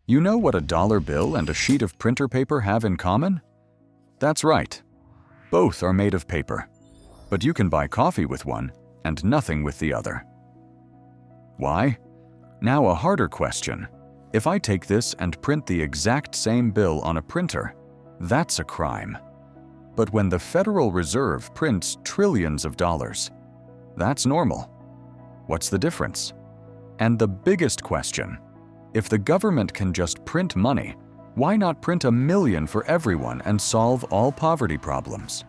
You know what a dollar bill and a sheet of printer paper have in common? That's right. Both are made of paper, but you can buy coffee with one and nothing with the other. Why? Now a harder question. If I take this and print the exact same bill on a printer, that's a crime. But when the Federal Reserve prints trillions of dollars, that's normal. What's the difference? And the biggest question, if the government can just print money, why not print 1 million for everyone and solve all poverty problems?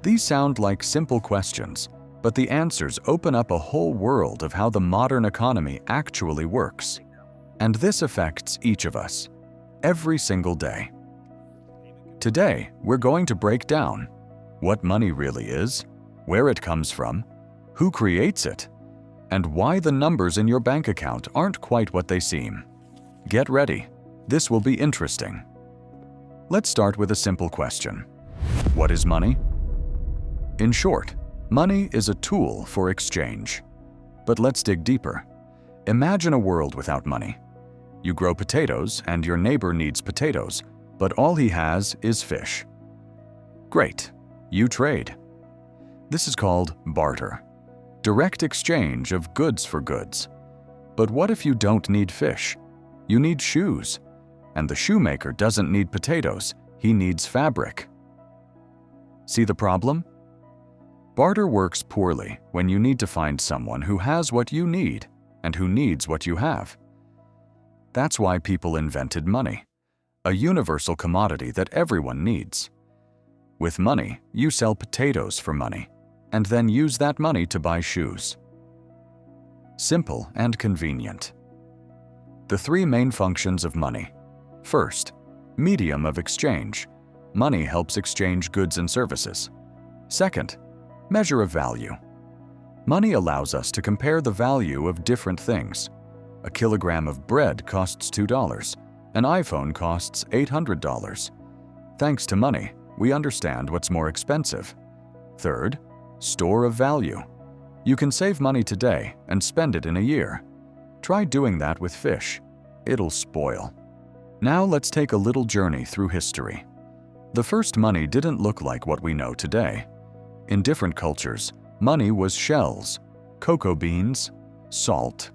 These sound like simple questions, but the answers open up a whole world of how the modern economy actually works. And this affects each of us, every single day. Today, we're going to break down what money really is, where it comes from, who creates it, and why the numbers in your bank account aren't quite what they seem. Get ready. This will be interesting. Let's start with a simple question. What is money? In short, money is a tool for exchange. But let's dig deeper. Imagine a world without money. You grow potatoes and your neighbor needs potatoes, but all he has is fish. Great, you trade. This is called barter, direct exchange of goods for goods. But what if you don't need fish? You need shoes, and the shoemaker doesn't need potatoes, he needs fabric. See the problem? Barter works poorly when you need to find someone who has what you need and who needs what you have. That's why people invented money, a universal commodity that everyone needs. With money, you sell potatoes for money, and then use that money to buy shoes. Simple and convenient. The three main functions of money. First, medium of exchange. Money helps exchange goods and services. Second, measure of value. Money allows us to compare the value of different things. A kilogram of bread costs $2. An iPhone costs $800. Thanks to money, we understand what's more expensive. Third, store of value. You can save money today and spend it in a year. Try doing that with fish. It'll spoil. Now let's take a little journey through history. The first money didn't look like what we know today. In different cultures, money was shells, cocoa beans, salt.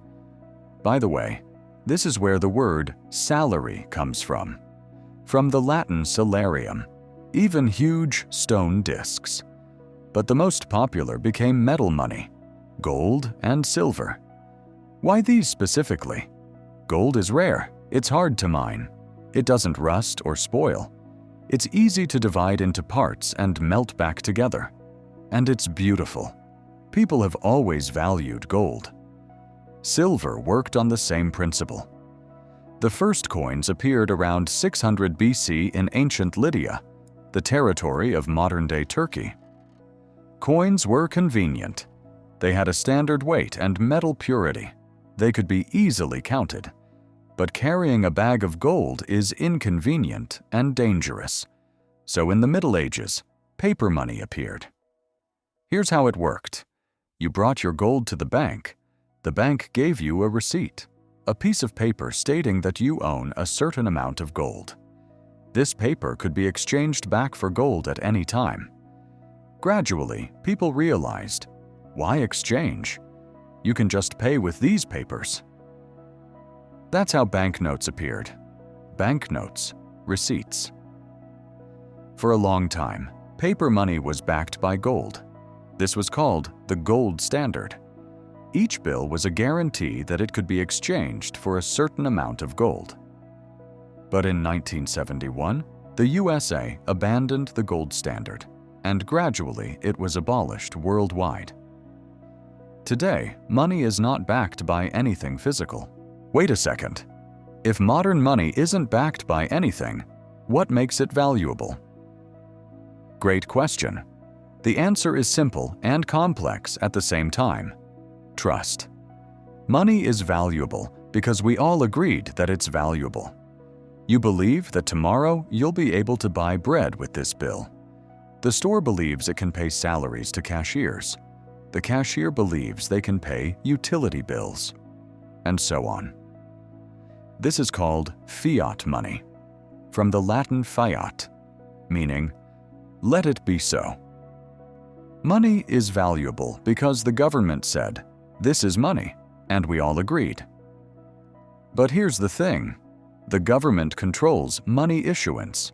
By the way, this is where the word salary comes from the Latin salarium, even huge stone discs. But the most popular became metal money, gold and silver. Why these specifically? Gold is rare, it's hard to mine. It doesn't rust or spoil. It's easy to divide into parts and melt back together. And it's beautiful. People have always valued gold. Silver worked on the same principle. The first coins appeared around 600 BC in ancient Lydia, the territory of modern-day Turkey. Coins were convenient. They had a standard weight and metal purity. They could be easily counted. But carrying a bag of gold is inconvenient and dangerous. So in the Middle Ages, paper money appeared. Here's how it worked. You brought your gold to the bank. The bank gave you a receipt, a piece of paper stating that you own a certain amount of gold. This paper could be exchanged back for gold at any time. Gradually, people realized, why exchange? You can just pay with these papers. That's how banknotes appeared. Banknotes, receipts. For a long time, paper money was backed by gold. This was called the gold standard. Each bill was a guarantee that it could be exchanged for a certain amount of gold. But in 1971, the USA abandoned the gold standard, and gradually it was abolished worldwide. Today, money is not backed by anything physical. Wait a second. If modern money isn't backed by anything, what makes it valuable? Great question. The answer is simple and complex at the same time. Trust. Money is valuable because we all agreed that it's valuable. You believe that tomorrow you'll be able to buy bread with this bill. The store believes it can pay salaries to cashiers. The cashier believes they can pay utility bills, and so on. This is called fiat money, from the Latin fiat, meaning, "Let it be so." Money is valuable because the government said, "This is money," and we all agreed. But here's the thing. The government controls money issuance.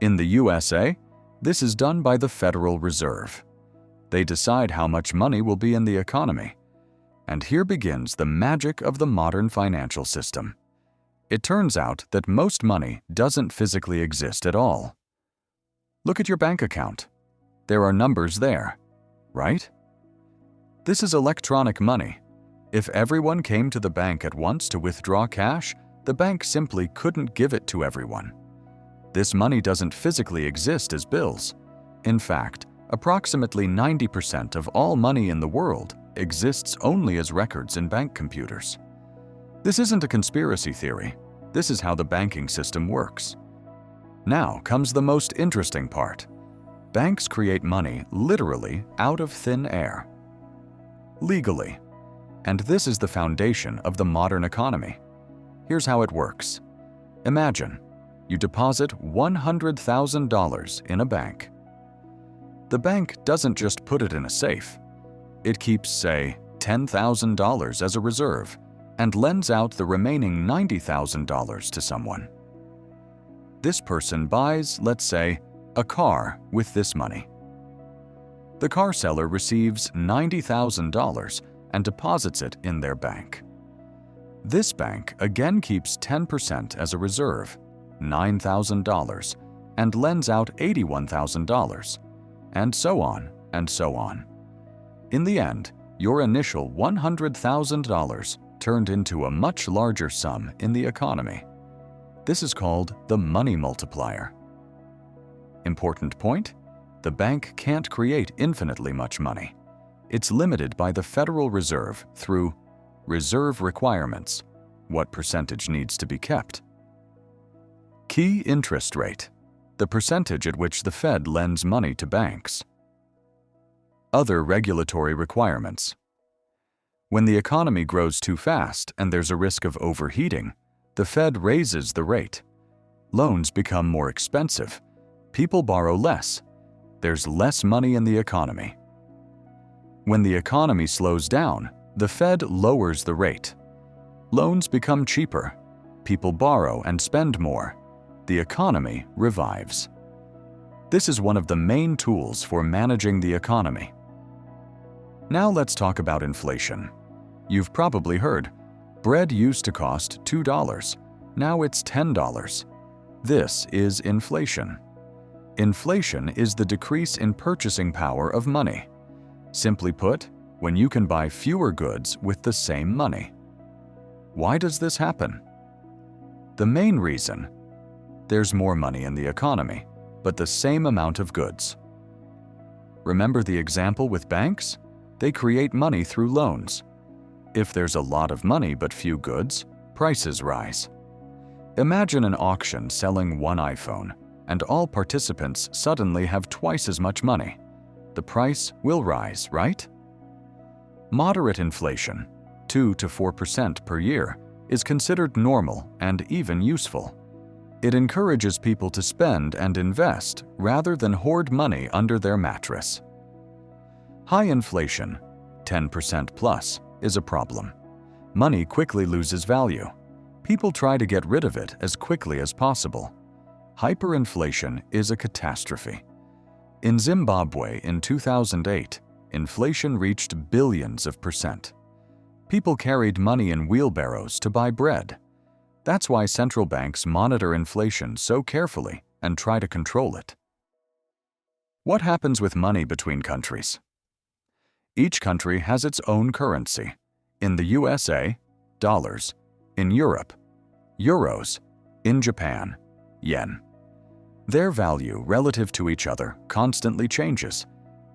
In the USA, this is done by the Federal Reserve. They decide how much money will be in the economy. And here begins the magic of the modern financial system. It turns out that most money doesn't physically exist at all. Look at your bank account. There are numbers there, right? This is electronic money. If everyone came to the bank at once to withdraw cash, the bank simply couldn't give it to everyone. This money doesn't physically exist as bills. In fact, approximately 90% of all money in the world exists only as records in bank computers. This isn't a conspiracy theory. This is how the banking system works. Now comes the most interesting part. Banks create money literally out of thin air. Legally. And this is the foundation of the modern economy. Here's how it works. Imagine you deposit $100,000 in a bank. The bank doesn't just put it in a safe. It keeps, say, $10,000 as a reserve and lends out the remaining $90,000 to someone. This person buys, let's say, a car with this money. The car seller receives $90,000 and deposits it in their bank. This bank again keeps 10% as a reserve, $9,000, and lends out $81,000, and so on and so on. In the end, your initial $100,000 turned into a much larger sum in the economy. This is called the money multiplier. Important point: the bank can't create infinitely much money. It's limited by the Federal Reserve through reserve requirements, what percentage needs to be kept. Key interest rate, the percentage at which the Fed lends money to banks. Other regulatory requirements. When the economy grows too fast and there's a risk of overheating, the Fed raises the rate. Loans become more expensive. People borrow less. There's less money in the economy. When the economy slows down, the Fed lowers the rate. Loans become cheaper. People borrow and spend more. The economy revives. This is one of the main tools for managing the economy. Now let's talk about inflation. You've probably heard, bread used to cost $2. Now it's $10. This is inflation. Inflation is the decrease in purchasing power of money. Simply put, when you can buy fewer goods with the same money. Why does this happen? The main reason: there's more money in the economy, but the same amount of goods. Remember the example with banks? They create money through loans. If there's a lot of money but few goods, prices rise. Imagine an auction selling one iPhone, and all participants suddenly have twice as much money. The price will rise, right? Moderate inflation, 2 to 4% per year, is considered normal and even useful. It encourages people to spend and invest rather than hoard money under their mattress. High inflation, 10% plus, is a problem. Money quickly loses value. People try to get rid of it as quickly as possible. Hyperinflation is a catastrophe. In Zimbabwe in 2008, inflation reached billions of percent. People carried money in wheelbarrows to buy bread. That's why central banks monitor inflation so carefully and try to control it. What happens with money between countries? Each country has its own currency. In the USA, dollars. In Europe, euros. In Japan, yen. Their value relative to each other constantly changes.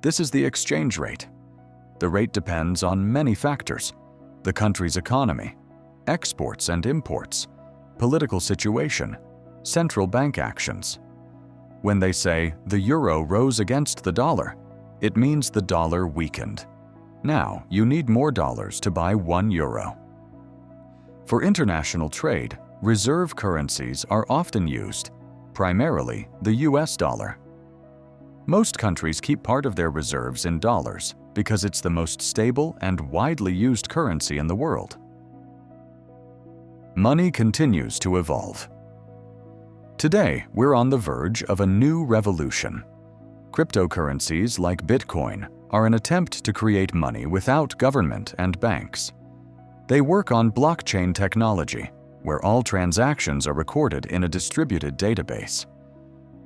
This is the exchange rate. The rate depends on many factors: the country's economy, exports and imports, political situation, central bank actions. When they say the euro rose against the dollar, it means the dollar weakened. Now you need more dollars to buy €1. For international trade, Reserve currencies are often used, primarily the US dollar. Most countries keep part of their reserves in dollars because it's the most stable and widely used currency in the world. Money continues to evolve. Today, we're on the verge of a new revolution. Cryptocurrencies like Bitcoin are an attempt to create money without government and banks. They work on blockchain technology, where all transactions are recorded in a distributed database.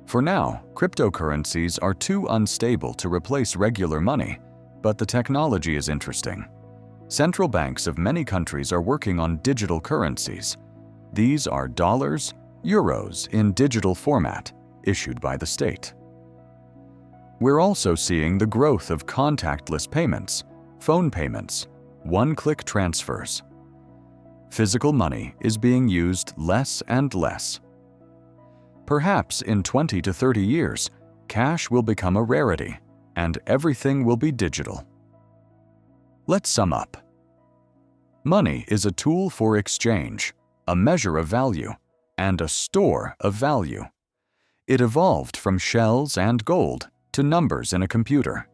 For now, cryptocurrencies are too unstable to replace regular money, but the technology is interesting. Central banks of many countries are working on digital currencies. These are dollars, euros in digital format, issued by the state. We're also seeing the growth of contactless payments, phone payments, one-click transfers. Physical money is being used less and less. Perhaps in 20 to 30 years, cash will become a rarity, and everything will be digital. Let's sum up. Money is a tool for exchange, a measure of value, and a store of value. It evolved from shells and gold to numbers in a computer.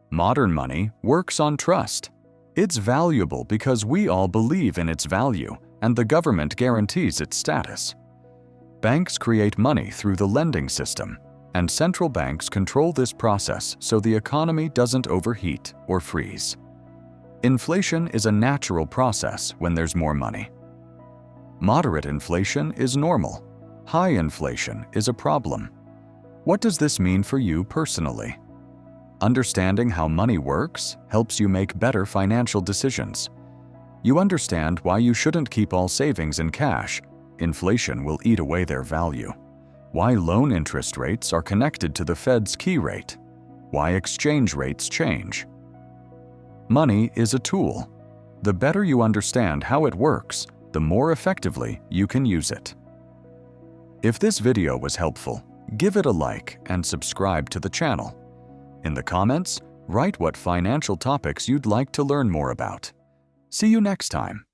Modern money works on trust. It's valuable because we all believe in its value, and the government guarantees its status. Banks create money through the lending system, and central banks control this process so the economy doesn't overheat or freeze. Inflation is a natural process when there's more money. Moderate inflation is normal. High inflation is a problem. What does this mean for you personally? Understanding how money works helps you make better financial decisions. You understand why you shouldn't keep all savings in cash. Inflation will eat away their value. Why loan interest rates are connected to the Fed's key rate. Why exchange rates change. Money is a tool. The better you understand how it works, the more effectively you can use it. If this video was helpful, give it a like and subscribe to the channel. In the comments, write what financial topics you'd like to learn more about. See you next time.